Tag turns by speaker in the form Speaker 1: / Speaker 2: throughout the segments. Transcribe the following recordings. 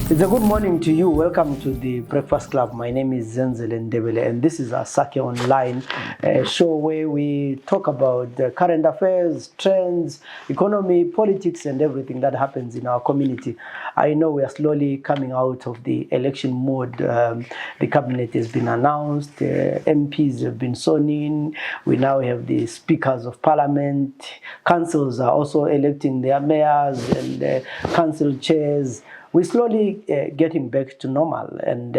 Speaker 1: It's a good morning to you. Welcome to the Breakfast Club. My name is Zenzele Ndebele, and this is our Sake Online show where we talk about the current affairs, trends, economy, politics, and everything that happens in our community. I know we are slowly coming out of the election mode. The cabinet has been announced, MPs have been sworn in. We now have the speakers of parliament. Councils are also electing their mayors and council chairs. We're slowly getting back to normal, and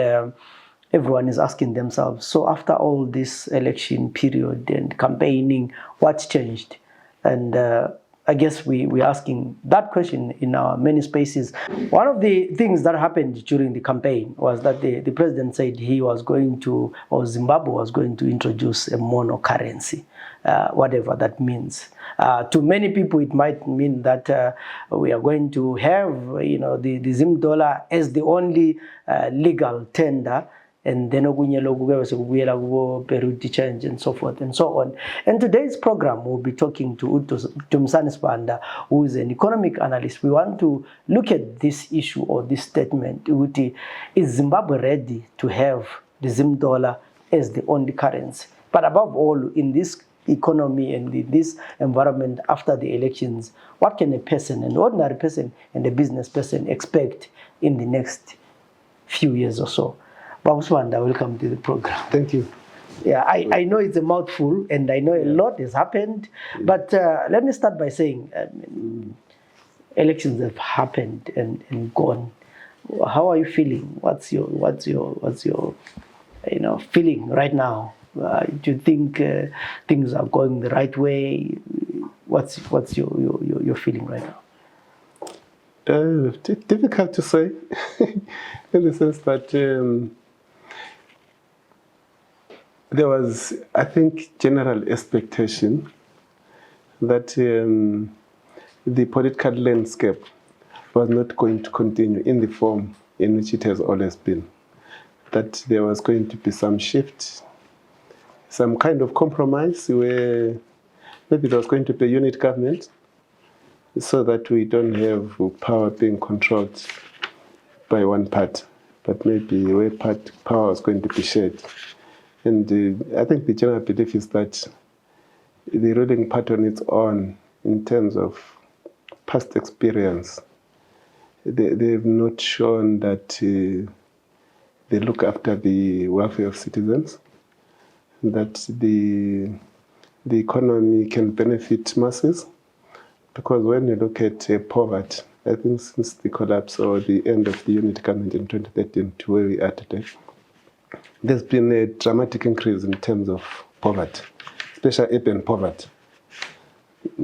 Speaker 1: everyone is asking themselves, so after all this election period and campaigning, what's changed? And I guess we're asking that question in our many spaces. One of the things that happened during the campaign was that the president said he was going to, or Zimbabwe was going to introduce a monocurrency, whatever that means. To many people, it might mean that we are going to have, the Zim dollar as the only legal tender, and then Peru change and so forth and so on. And today's program, we'll be talking to Dumisani Sibanda, who is an economic analyst. We want to look at this issue or this statement. Is Zimbabwe ready to have the Zim dollar as the only currency? But above all, in this economy and in this environment after the elections, what can a person, an ordinary person and a business person expect in the next few years or so? Babu Swanda, welcome to the program.
Speaker 2: Thank you.
Speaker 1: Yeah, I know it's a mouthful and I know a lot has happened, but let me start by saying elections have happened and gone. How are you feeling? What's your feeling right now? Do you think things are going the right way? What's your feeling right now?
Speaker 2: Difficult to say, in the sense that there was, I think, general expectation that the political landscape was not going to continue in the form in which it has always been. That there was going to be some shift, some kind of compromise where maybe there was going to be a unit government so that we don't have power being controlled by one part, but maybe where power was going to be shared. And I think the general belief is that the ruling party on its own, in terms of past experience, they've not shown that they look after the welfare of citizens, that the economy can benefit masses. Because when you look at poverty, I think since the collapse or the end of the unit government in 2013 to where we are today, there's been a dramatic increase in terms of poverty, especially urban poverty.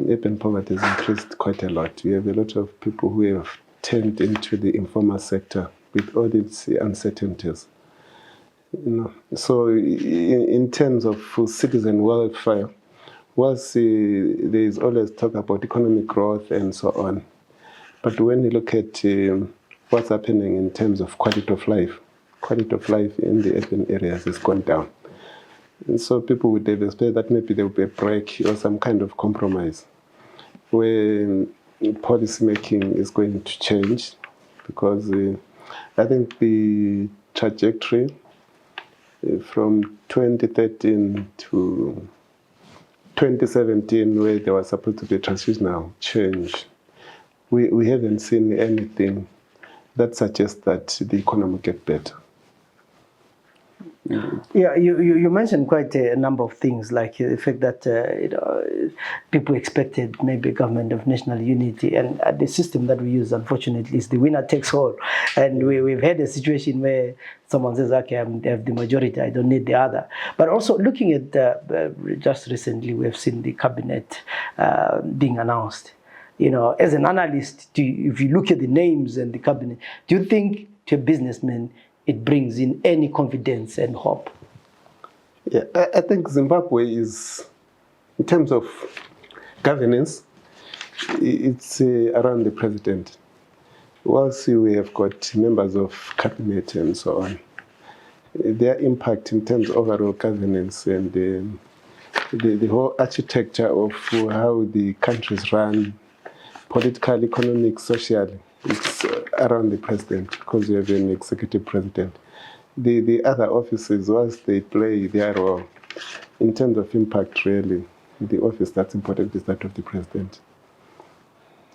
Speaker 2: Urban poverty has increased quite a lot. We have a lot of people who have turned into the informal sector with all its uncertainties. So in terms of citizen welfare, whilst there is always talk about economic growth and so on, but when you look at what's happening in terms of quality of life in the urban areas has gone down. And so people would have expected that maybe there will be a break or some kind of compromise where policy making is going to change, because I think the trajectory from 2013 to 2017, where there was supposed to be a transitional change, we haven't seen anything that suggests that the economy will get better.
Speaker 1: Yeah, you mentioned quite a number of things, like the fact that people expected maybe a government of national unity, and the system that we use, unfortunately, is the winner takes all. And we've had a situation where someone says, okay, I have the majority, I don't need the other. But also looking at just recently, we have seen the cabinet being announced. As an analyst, if you look at the names and the cabinet, do you think to a businessman it brings in any confidence and hope?
Speaker 2: Yeah, I think Zimbabwe is, in terms of governance, it's around the president. Whilst we have got members of cabinet and so on, their impact in terms of overall governance and the whole architecture of how the country is run, political, economic, socially, it's around the president because you have an executive president. The other offices, whilst they play their role, in terms of impact, really, the office that's important is that of the president.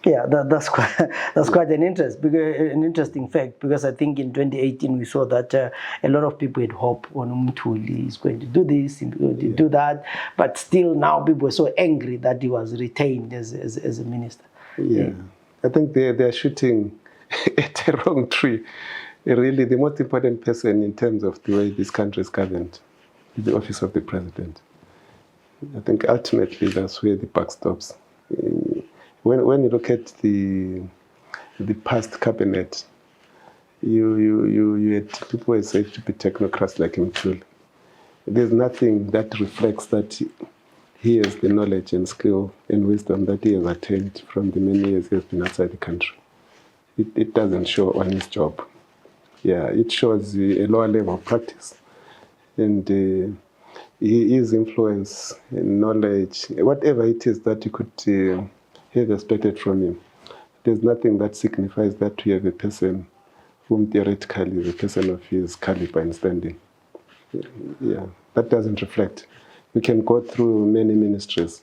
Speaker 1: Yeah, that's quite an interesting fact, because I think in 2018 we saw that a lot of people had hope on Umtuli is going to do this, he's going to do that, but still now people were so angry that he was retained as a minister.
Speaker 2: Yeah, I think they're shooting at the wrong tree. Really, the most important person in terms of the way this country is governed is the office of the president. I think ultimately that's where the buck stops. When you look at the past cabinet, you had people who are said to be technocrats like Mtuli. There's nothing that reflects that he has the knowledge and skill and wisdom that he has attained from the many years he has been outside the country. It doesn't show on his job. Yeah, it shows a lower level of practice. And his influence and knowledge, whatever it is that you could have expected from him, there's nothing that signifies that we have a person whom theoretically is a person of his caliber and standing. Yeah, that doesn't reflect. We can go through many ministries.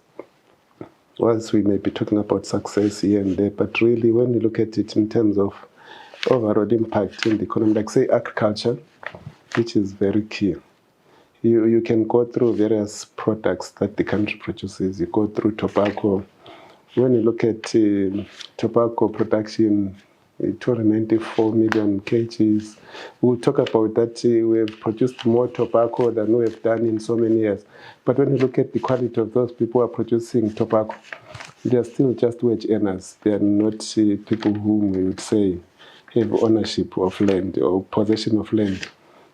Speaker 2: Once we may be talking about success here and there, but really when you look at it in terms of overall impact in the economy, like say agriculture, which is very key. You can go through various products that the country produces. You go through tobacco. When you look at tobacco production, 294 million kgs. We'll talk about that. We have produced more tobacco than we have done in so many years. But when you look at the quality of those people who are producing tobacco, they are still just wage earners. They are not people whom we would say have ownership of land or possession of land.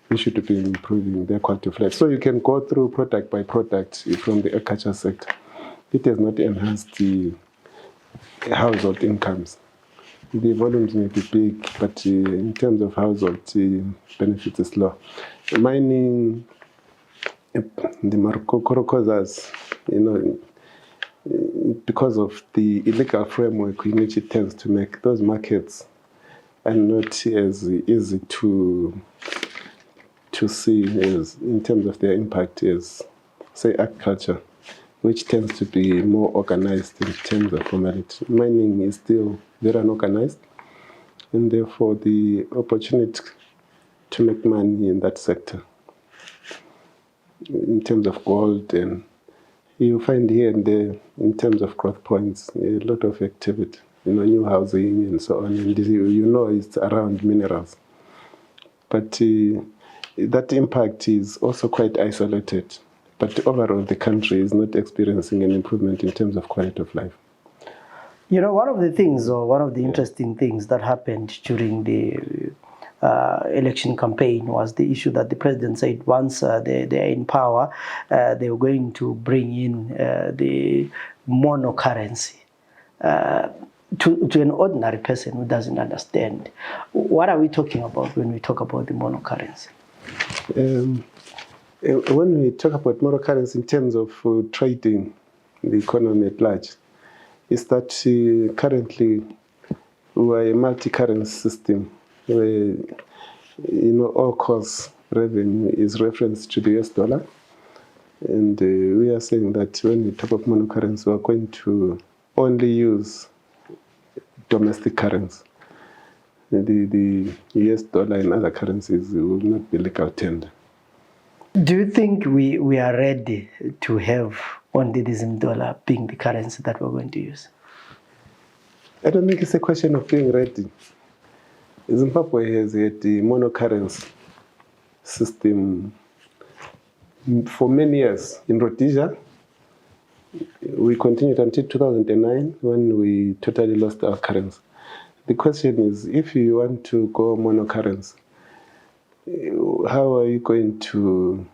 Speaker 2: We should be improving their quality of life. So you can go through product by product from the agriculture sector. It has not enhanced the household incomes. The volumes may be big, but in terms of household benefits is low. Mining, the Marokokozas, because of the illegal framework in which it tends to make, those markets are not as easy to see as in terms of their impact as, say, agriculture, which tends to be more organized in terms of formality. Mining is still very unorganized, and therefore the opportunity to make money in that sector, in terms of gold, and you find here and there, in terms of growth points, a lot of activity, new housing and so on, and it's around minerals. But that impact is also quite isolated. But overall, the country is not experiencing an improvement in terms of quality of life.
Speaker 1: One of the things, or one of the interesting things that happened during the election campaign was the issue that the president said once they're in power, they were going to bring in the monocurrency. To an ordinary person who doesn't understand, what are we talking about when we talk about the monocurrency?
Speaker 2: When we talk about monocurrency in terms of trading the economy at large, is that currently we are a multi-currency system where all cost revenue is referenced to the US dollar, and we are saying that when we talk of monocurrency, we are going to only use domestic currency. The US dollar and other currencies will not be legal tender.
Speaker 1: Do you think we are ready to have only the Zim dollar being the currency that we're going to use?
Speaker 2: I don't think it's a question of being ready. Zimbabwe has had the monocurrency system for many years. In Rhodesia, we continued until 2009 when we totally lost our currency. The question is, if you want to go monocurrency, how are you going to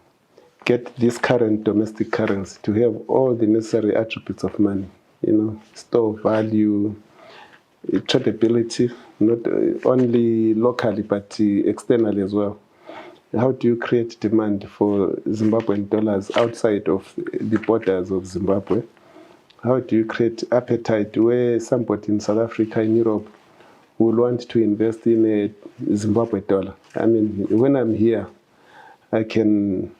Speaker 2: get this current domestic currency to have all the necessary attributes of money? Store value, tradability, not only locally but externally as well. How do you create demand for Zimbabwean dollars outside of the borders of Zimbabwe? How do you create appetite where somebody in South Africa, in Europe, will want to invest in a Zimbabwe dollar. I mean, when I'm here, I can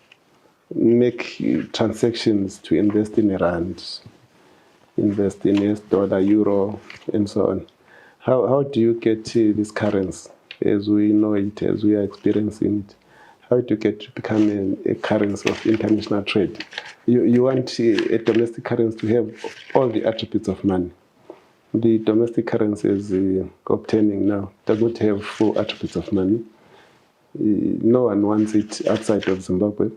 Speaker 2: make transactions to invest in a rand, invest in US dollar, euro, and so on. How do you get this currency as we know it, as we are experiencing it? How do you get to become a currency of international trade? You want a domestic currency to have all the attributes of money. The domestic currency is obtaining now does not have full attributes of money. No one wants it outside of Zimbabwe.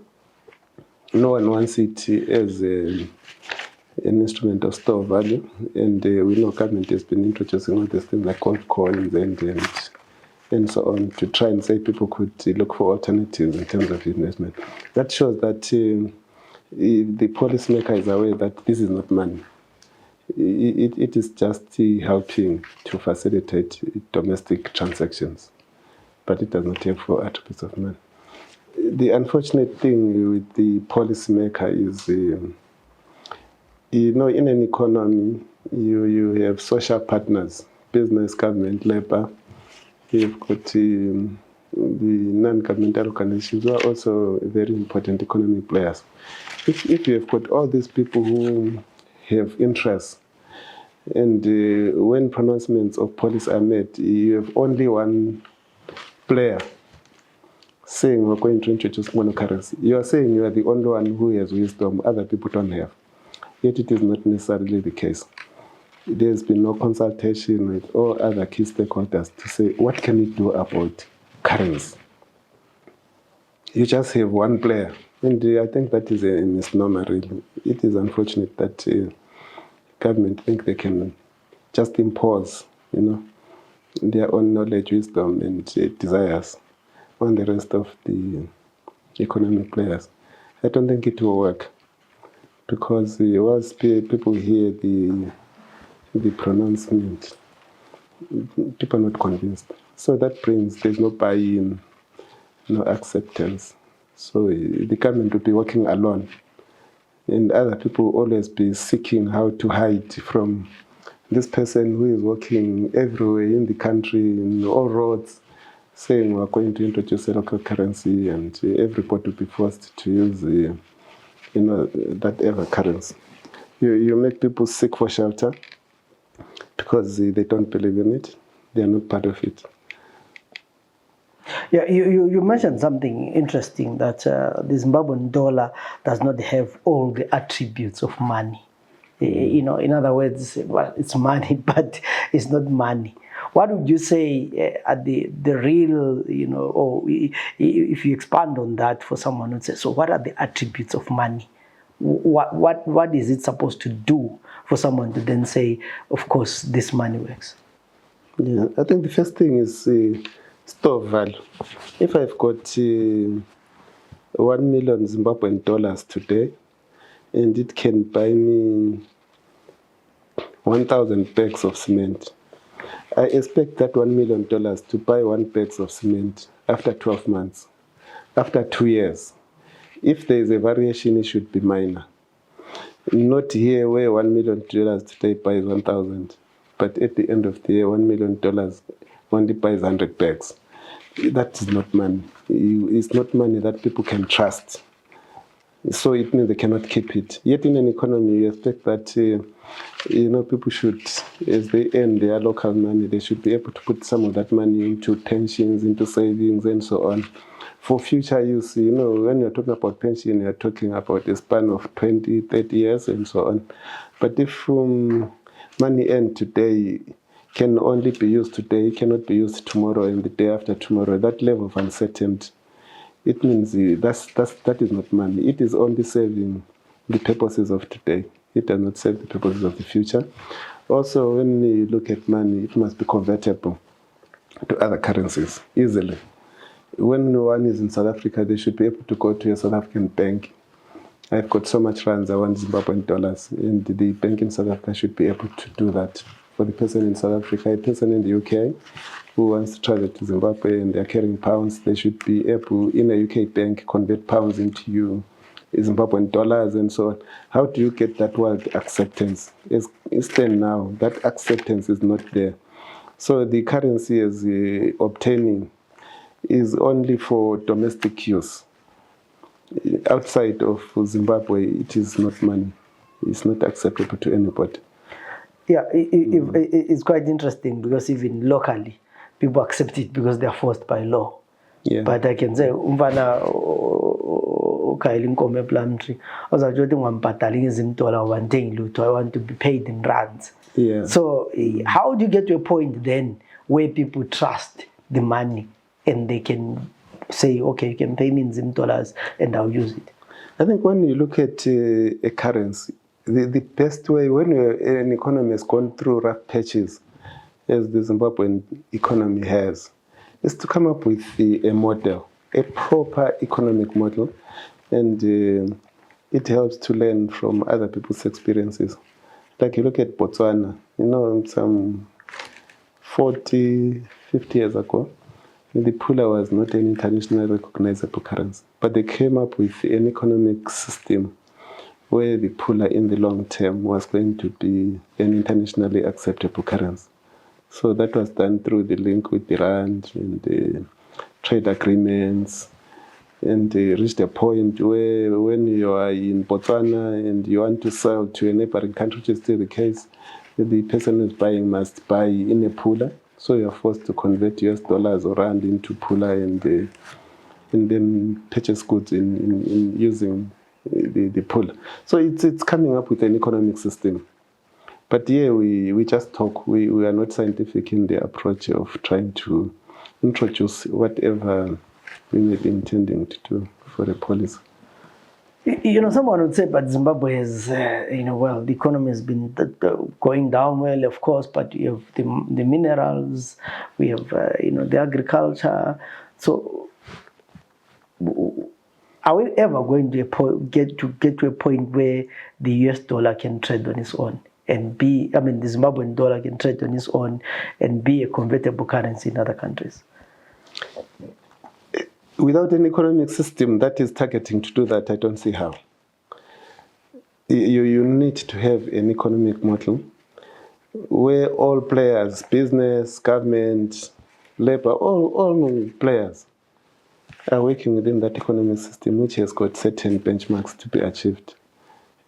Speaker 2: No one wants it as an instrument of store value. And we know government has been introducing all these things like gold coins and so on to try and say people could look for alternatives in terms of investment. That shows that the policymaker is aware that this is not money. It is just helping to facilitate domestic transactions, but it does not have full attributes of money. The unfortunate thing with the policymaker is, in an economy, you have social partners, business, government, labor. You've got the non-governmental organizations who are also very important economic players. If you have got all these people who have interests, and when pronouncements of policy are made, you have only one player saying we're going to introduce monocurrency. You are saying you are the only one who has wisdom, other people don't have. Yet it is not necessarily the case. There's been no consultation with all other key stakeholders to say, what can we do about currency? You just have one player. And I think that is a misnomer, really. It is unfortunate that government think they can just impose, their own knowledge, wisdom, and desires on the rest of the economic players. I don't think it will work, because once people hear the pronouncement, people are not convinced. So that brings, there's no buy-in, no acceptance. So the government will be working alone, and other people will always be seeking how to hide from this person who is working everywhere in the country, in all roads, saying we're going to introduce a local currency, and everybody will be forced to use that ever currency. You make people seek for shelter because they don't believe in it. They are not part of it.
Speaker 1: Yeah, you mentioned something interesting, that the Zimbabwean dollar does not have all the attributes of money. In other words, well, it's money, but it's not money. What would you say at the real, or if you expand on that for someone who says, so what are the attributes of money? What is it supposed to do for someone to then say, of course, this money works?
Speaker 2: Yeah, I think the first thing is store value. If I've got 1 million Zimbabwean dollars today, and it can buy me 1,000 bags of cement, I expect that $1 million to buy 1 bag of cement after 12 months, after 2 years. If there is a variation, it should be minor. Not here where $1 million today buys 1,000, but at the end of the year, $1 million only buys 100 bags. That is not money. It's not money that people can trust. So it means they cannot keep it. Yet in an economy, you expect that people should, as they earn their local money, they should be able to put some of that money into pensions, into savings, and so on, for future use. When you're talking about pension, you're talking about a span of 20, 30 years, and so on. But if money earned today can only be used today, cannot be used tomorrow and the day after tomorrow, that level of uncertainty, it means that is not money. It is only serving the purposes of today. It does not serve the purposes of the future. Also, when you look at money, it must be convertible to other currencies easily. When one is in South Africa, they should be able to go to a South African bank. I've got so much rands, I want Zimbabwean dollars, and the bank in South Africa should be able to do that. For the person in South Africa, a person in the UK who wants to travel to Zimbabwe and they're carrying pounds, they should be able, in a UK bank, convert pounds into Zimbabwean dollars and so on. How do you get that world acceptance? It's still now, that acceptance is not there. So the currency is obtaining is only for domestic use. Outside of Zimbabwe, it is not money. It's not acceptable to anybody.
Speaker 1: Yeah, it's quite interesting because even locally, people accept it because they are forced by law.
Speaker 2: Yeah.
Speaker 1: But I can say, umfana ukhayela inkomo eplantry, ozatsho ukuthi ungambhadali ngezimdola wantengi lutho, I want to be paid in rands.
Speaker 2: Yeah.
Speaker 1: So how do you get to a point then where people trust the money and they can say, okay, you can pay me in Zim dollars and I'll use it?
Speaker 2: I think when you look at a currency, the best way, when an economy has gone through rough patches, as the Zimbabwean economy has, is to come up with a model, a proper economic model, and it helps to learn from other people's experiences. Like you look at Botswana, some 40, 50 years ago, the pula was not an internationally recognizable currency, but they came up with an economic system where the pula in the long term was going to be an internationally acceptable currency. So that was done through the link with the rand and the trade agreements, and reached a point where when you are in Botswana and you want to sell to a neighboring country, which is still the case, the person who's buying must buy in a pula. So you're forced to convert US dollars or rand into pula and then purchase goods in using the pula. So it's coming up with an economic system. But here we just talk. We are not scientific in the approach of trying to introduce whatever we may be intending to do for a policy.
Speaker 1: Someone would say, but Zimbabwe has, well, the economy has been going down well, of course, but you have the minerals, we have, the agriculture. So are we ever going to get to a point where the US dollar can trade on its own and the Zimbabwean dollar can trade on its own and be a convertible currency in other countries?
Speaker 2: Without an economic system that is targeting to do that, I don't see how. You need to have an economic model where all players, business, government, labor, all players are working within that economic system, which has got certain benchmarks to be achieved.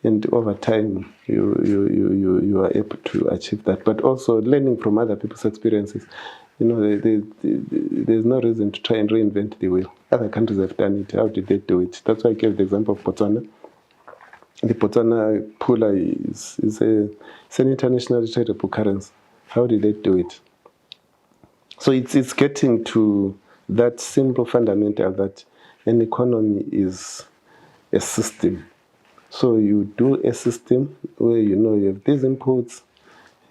Speaker 2: And over time, you are able to achieve that. But also learning from other people's experiences. There's no reason to try and reinvent the wheel. Other countries have done it. How did they do it? That's why I gave the example of Botswana. The Botswana pula is an internationally tradable currency. How did they do it? So it's getting to that simple fundamental that an economy is a system. So you do a system where you have these inputs,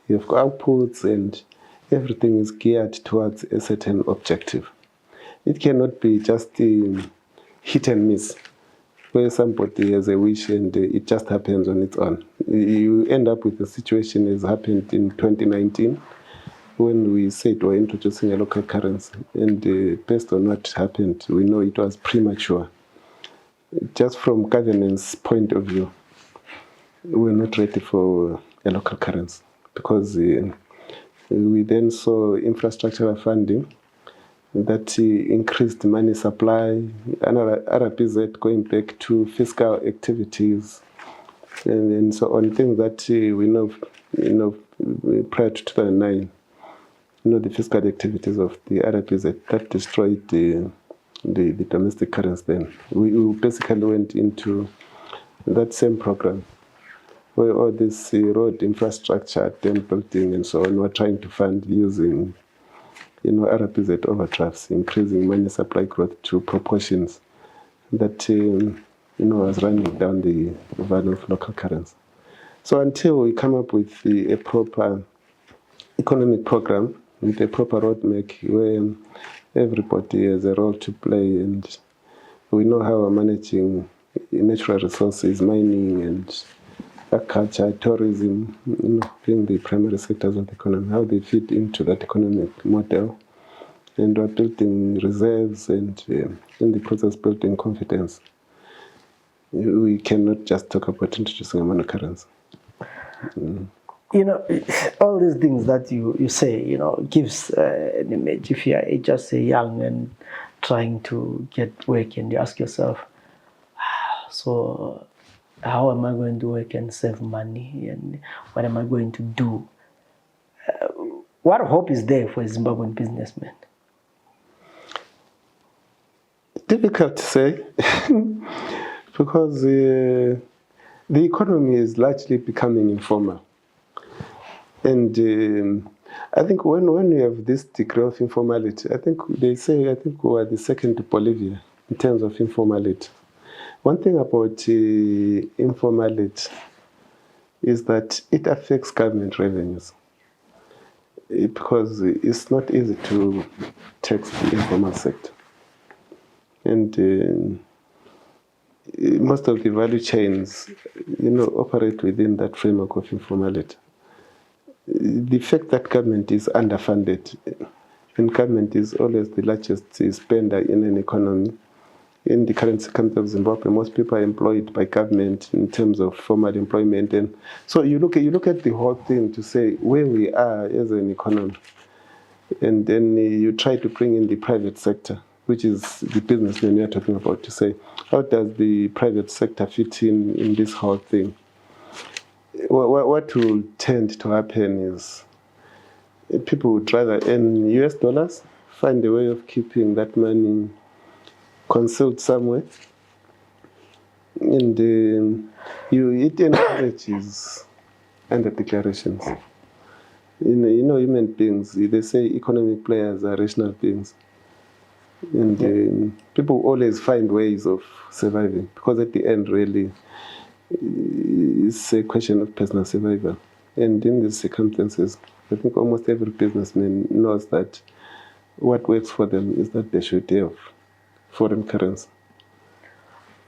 Speaker 2: you have outputs, and everything is geared towards a certain objective. It cannot be just hit and miss, where somebody has a wish and it just happens on its own. You end up with a situation as happened in 2019 when we said we're introducing a local currency, and based on what happened, we know it was premature. Just from governance point of view, we're not ready for a local currency because we then saw infrastructural funding that increased money supply, RPZ going back to fiscal activities, and so on, things that we know, prior to 2009, the fiscal activities of the RPZ that destroyed the domestic currency then. We basically went into that same program where all this road infrastructure, dam building and so on, were trying to fund using, RPZ overdrafts, increasing money supply growth to proportions that, was running down the value of local currency. So until we come up with a proper economic program, with a proper roadmap where everybody has a role to play and we know how we're managing natural resources, mining and agriculture, tourism, being the primary sectors of the economy, how they fit into that economic model. And we're building reserves and in the process building confidence. We cannot just talk about introducing a monocurrency.
Speaker 1: You know, all these things that you say, gives an image. If you are just a young and trying to get work, and you ask yourself, so how am I going to work and save money, and what am I going to do? What hope is there for a Zimbabwean businessman?
Speaker 2: Difficult to say because the economy is largely becoming informal. And I think when we have this degree of informality, I think we are the second to Bolivia in terms of informality. One thing about informality is that it affects government revenues because it's not easy to tax the informal sector. And most of the value chains, operate within that framework of informality. The fact that government is underfunded, and government is always the largest spender in an economy. In the current circumstances of Zimbabwe, most people are employed by government in terms of formal employment, and so you look at the whole thing to say where we are as an economy, and then you try to bring in the private sector, which is the businessmen we are talking about, to say how does the private sector fit in this whole thing. What will tend to happen is people would rather earn US dollars, find a way of keeping that money concealed somewhere, and it encourages under declarations. Human beings, they say economic players are rational beings, and people always find ways of surviving, because at the end, really, it's a question of personal survival. And in these circumstances, I think almost every businessman knows that what works for them is that they should have foreign currency.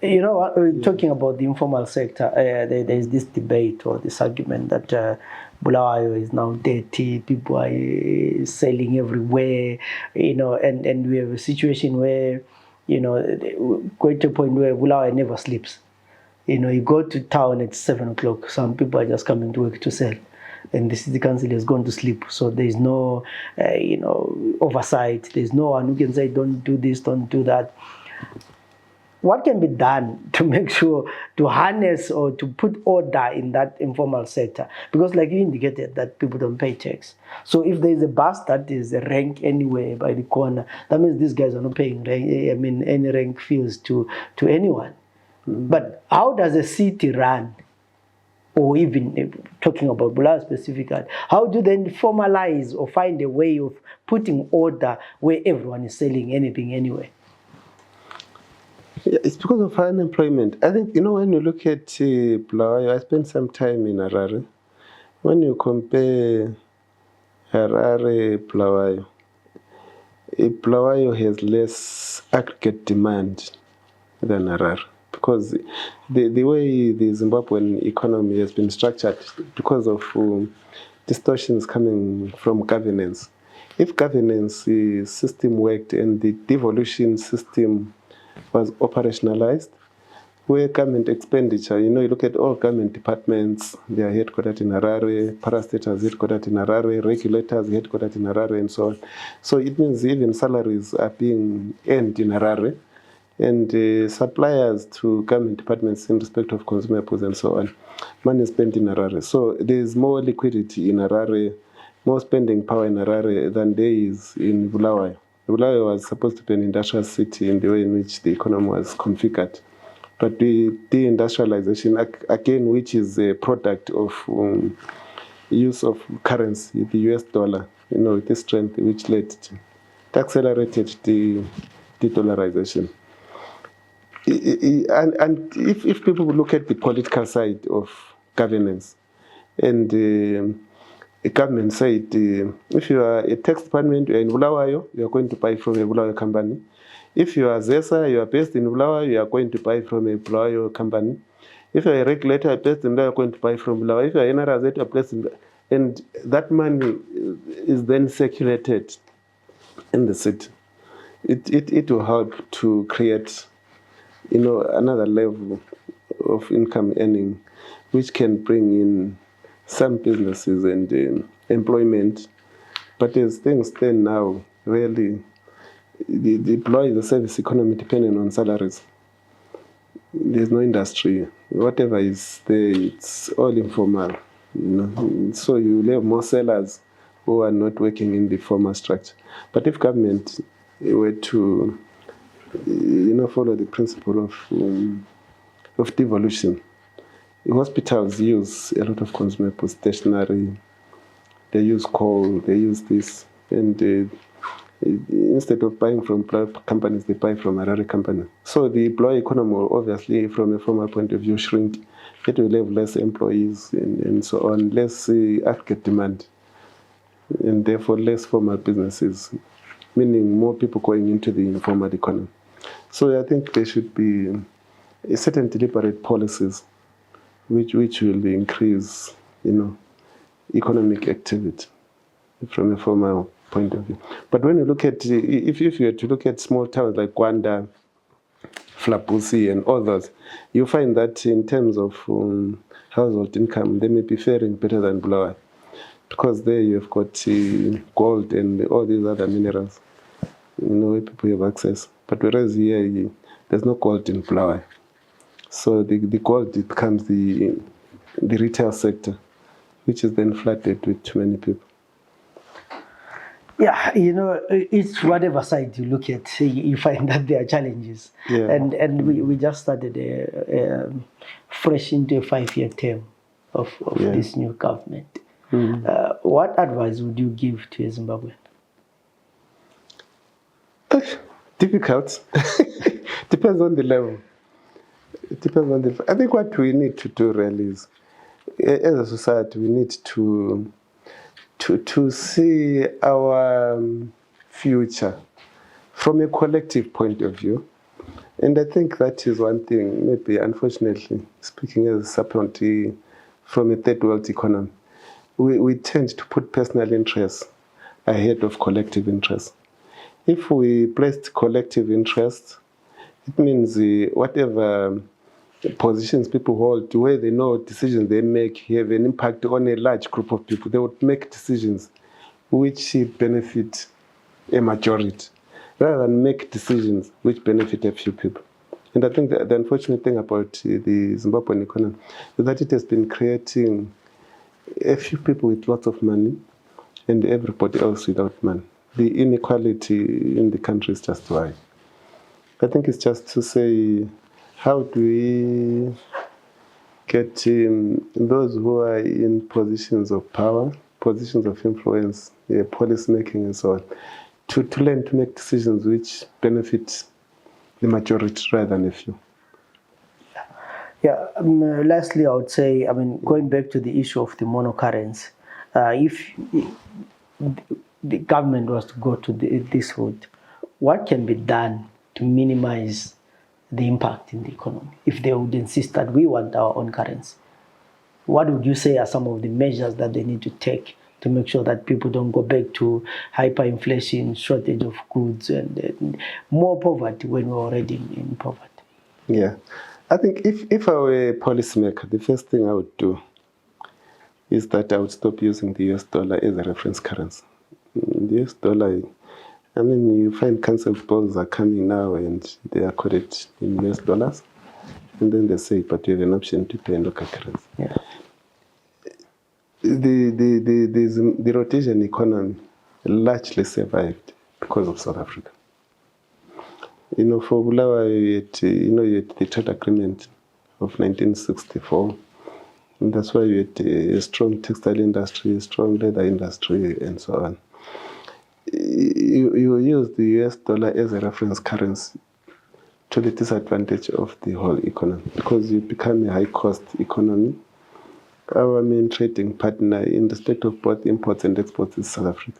Speaker 1: Talking about the informal sector, there's this debate or this argument that Bulawayo is now dirty, people are selling everywhere, and we have a situation where, going to a point where Bulawayo never sleeps. You go to town at 7 o'clock, some people are just coming to work to sell, and the city council has gone to sleep. So there's no, oversight. There's no one who can say, don't do this, don't do that. What can be done to make sure to harness or to put order in that informal sector? Because like you indicated, that people don't pay tax. So if there is a bus that is a rank anywhere by the corner, that means these guys are not paying any rank fees to anyone. Mm-hmm. But how does a city run? Or even talking about Bulawayo specifically, how do they formalize or find a way of putting order where everyone is selling anything anywhere?
Speaker 2: Yeah, it's because of unemployment. I think, when you look at Bulawayo, I spent some time in Harare. When you compare Harare, Bulawayo has less aggregate demand than Harare, because the way the Zimbabwean economy has been structured, because of distortions coming from governance. If governance system worked and the devolution system was operationalized, where government expenditure, you look at all government departments, they are headquartered in Harare, parastatals headquartered in Harare, regulators headquartered in Harare, and so on. So it means even salaries are being earned in Harare, and suppliers to government departments in respect of consumables and so on, money is spent in Harare. So there is more liquidity in Harare, more spending power in Harare than there is in Bulawayo. Bulawayo was supposed to be an industrial city in the way in which the economy was configured. But the deindustrialization, again, which is a product of use of currency, the US dollar, the strength which led to, it accelerated the dollarization. And if people look at the political side of governance, and the government said, if you are a tax department, you are in Bulawayo, you are going to buy from a Bulawayo company. If you are ZESA, you are based in Bulawayo, you are going to buy from a Bulawayo company. If you are a regulator, you are based in Bulawayo, you are going to buy from Bulawayo. If you are an NRZ, you are based in, and that money is then circulated in the city. It will help to create, another level of income earning, which can bring in some businesses and employment. But as things stand now, really, the employee is a service economy depending on salaries. There's no industry. Whatever is there, it's all informal. So you will have more sellers who are not working in the formal structure. But if government were to, follow the principle of devolution, hospitals use a lot of consumables, stationery. They use coal. They use this, and instead of buying from companies, they buy from another company. So the employee economy will obviously, from a formal point of view, shrink. It will have less employees and so on, less aggregate demand, and therefore less formal businesses, meaning more people going into the informal economy. So I think there should be certain deliberate policies which will increase, economic activity from a formal point of view. But when you look at, if you were to look at small towns like Gwanda, Flapusi and others, you find that in terms of household income, they may be faring better than Bulawayo, because there you have got gold and all these other minerals, where people have access. But whereas here, there's no gold in Bulawayo. So the gold, it becomes the retail sector, which is then flooded with too many people.
Speaker 1: Yeah, it's whatever side you look at, you find that there are challenges.
Speaker 2: Yeah.
Speaker 1: And we just started fresh into a 5-year term of this new government. Mm-hmm. What advice would you give to a Zimbabwean?
Speaker 2: Difficult. Depends on the level. It depends on the. I think what we need to do really is, as a society, we need to see our future from a collective point of view. And I think that is one thing, maybe unfortunately, speaking as a supplement from a third world economy, we tend to put personal interests ahead of collective interests. If we placed collective interests, it means whatever positions people hold, where they know decisions they make have an impact on a large group of people, they would make decisions which benefit a majority, rather than make decisions which benefit a few people. And I think the unfortunate thing about the Zimbabwean economy is that it has been creating a few people with lots of money and everybody else without money. The inequality in the country is just wide. I think it's just to say, how do we get those who are in positions of power, positions of influence, policy making and so on, to learn to make decisions which benefit the majority rather than a few?
Speaker 1: Yeah. Lastly, I would say, going back to the issue of the monocurrency, if the government was to go to this route, what can be done to minimize the impact in the economy if they would insist that we want our own currency? What would you say are some of the measures that they need to take to make sure that people don't go back to hyperinflation, shortage of goods, and more poverty when we're already in poverty?
Speaker 2: Yeah. I think if I were a policymaker, the first thing I would do is that I would stop using the US dollar as a reference currency. The US dollar, you find council bills are coming now and they are quoted in US dollars. And then they say, but you have an option to pay in local currency.
Speaker 1: Yeah.
Speaker 2: The Rhodesian economy largely survived because of South Africa. For Bulawayo, you had the trade agreement of 1964. And that's why you had a strong textile industry, a strong leather industry, and so on. You use the US dollar as a reference currency to the disadvantage of the whole economy, because you become a high-cost economy. Our main trading partner in respect of both imports and exports is South Africa.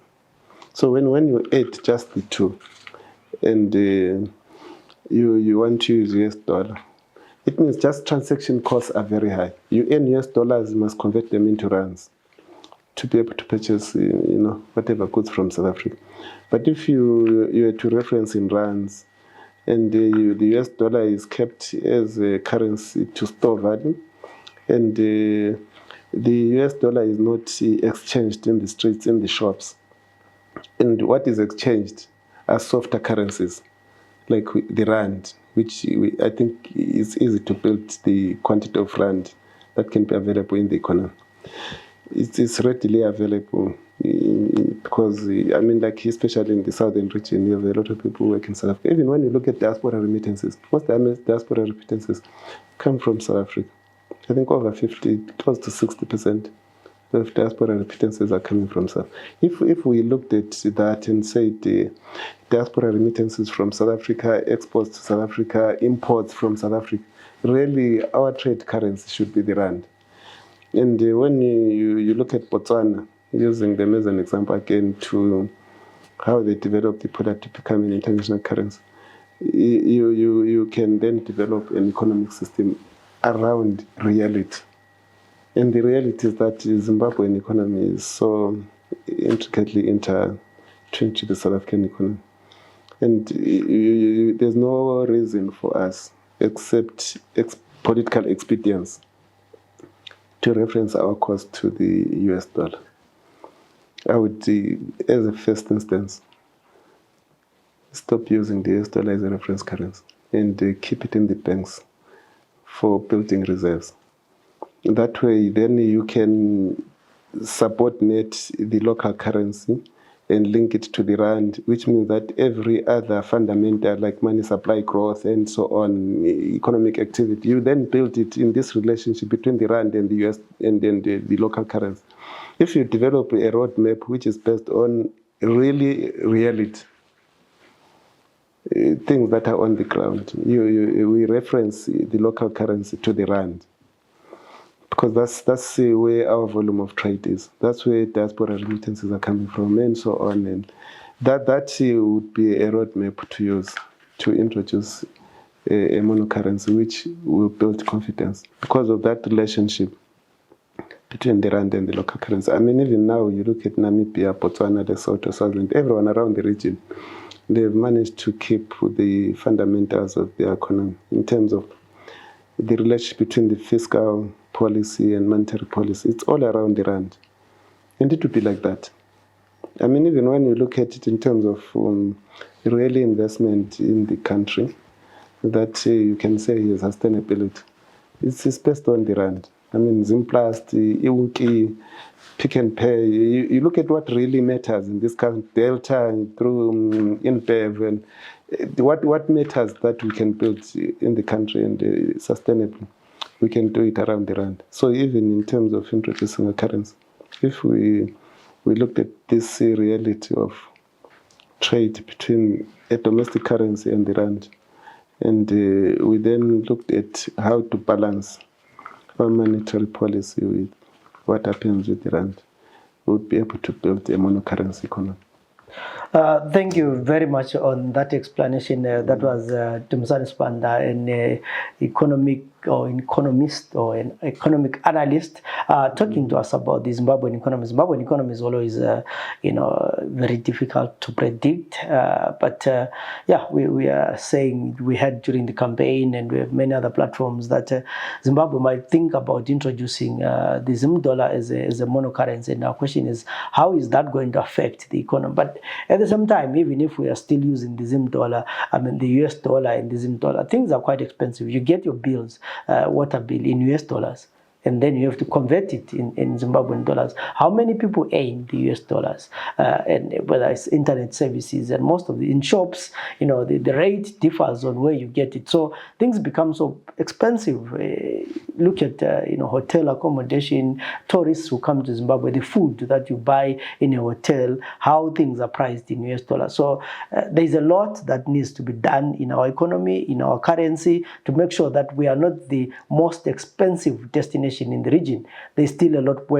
Speaker 2: So when you add just the two, and you want to use US dollar, it means just transaction costs are very high. You earn US dollars, you must convert them into rands to be able to purchase, whatever goods from South Africa. But if you were to reference in rands, and the US dollar is kept as a currency to store value, and the US dollar is not exchanged in the streets, in the shops. And what is exchanged are softer currencies, like the rand, which I think is easy to build the quantity of rand that can be available in the economy. It is readily available because, I mean, like especially in the southern region, you have a lot of people work in South Africa. Even when you look at diaspora remittances, most diaspora remittances come from South Africa. I think over 50, close to 60% of diaspora remittances are coming from South. If we looked at that and said diaspora remittances from South Africa, exports to South Africa, imports from South Africa, really our trade currency should be the rand. And when you look at Botswana, using them as an example again to how they develop the product to become an international currency, you can then develop an economic system around reality. And the reality is that the Zimbabwean economy is so intricately intertwined to the South African economy. And there's no reason for us, except political expedience, to reference our cost to the US dollar. I would, as a first instance, stop using the US dollar as a reference currency and keep it in the banks for building reserves. That way, then you can subordinate the local currency and link it to the rand, which means that every other fundamental, like money supply growth and so on, economic activity, you then build it in this relationship between the rand and the US and then the local currency. If you develop a roadmap which is based on reality, things that are on the ground, we reference the local currency to the rand. Because that's where our volume of trade is. That's where diaspora remittances are coming from, and so on. And that would be a roadmap to use to introduce a monocurrency, which will build confidence because of that relationship between the rand and the local currency. I mean, even now you look at Namibia, Botswana, Lesotho, Swaziland, everyone around the region, they've managed to keep the fundamentals of their economy in terms of the relationship between the fiscal policy and monetary policy. It's all around the rand. And it would be like that. I mean, even when you look at it in terms of real investment in the country, that you can say is sustainability, it's based on the rand. I mean, Zimplast, Iwuki, Pick and Pay, you look at what really matters in this country, Delta, through InBev, and what matters that we can build in the country and sustainably. We can do it around the rand. So even in terms of introducing a currency, if we looked at this reality of trade between a domestic currency and the rand, and we then looked at how to balance our monetary policy with what happens with the rand, we would be able to build a monocurrency economy.
Speaker 1: Thank you very much on that explanation. That was Dumisani Sibanda, an economist or an economic analyst, talking to us about the Zimbabwean economy. Zimbabwean economy is always, very difficult to predict. But we are saying, we had during the campaign, and we have many other platforms, that Zimbabwe might think about introducing the Zim dollar as a monocurrency. And our question is, how is that going to affect the economy? But at the same time, even if we are still using the Zim dollar, I mean the US dollar and the Zim dollar, things are quite expensive. You get your bills, water bill in US dollars, and then you have to convert it in Zimbabwean dollars. How many people earn the US dollars? And whether it's internet services, and most of the in shops, the rate differs on where you get it. So things become so expensive. Look at hotel accommodation, tourists who come to Zimbabwe, the food that you buy in a hotel, how things are priced in US dollars. So there's a lot that needs to be done in our economy, in our currency, to make sure that we are not the most expensive destination in the region. There's still a lot of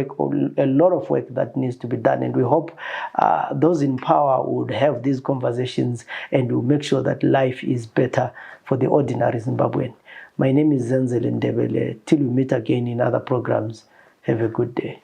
Speaker 1: work that needs to be done, and we hope those in power would have these conversations and will make sure that life is better for the ordinary Zimbabwean. My name is Zenzele Ndebele. Till we meet again in other programs, have a good day.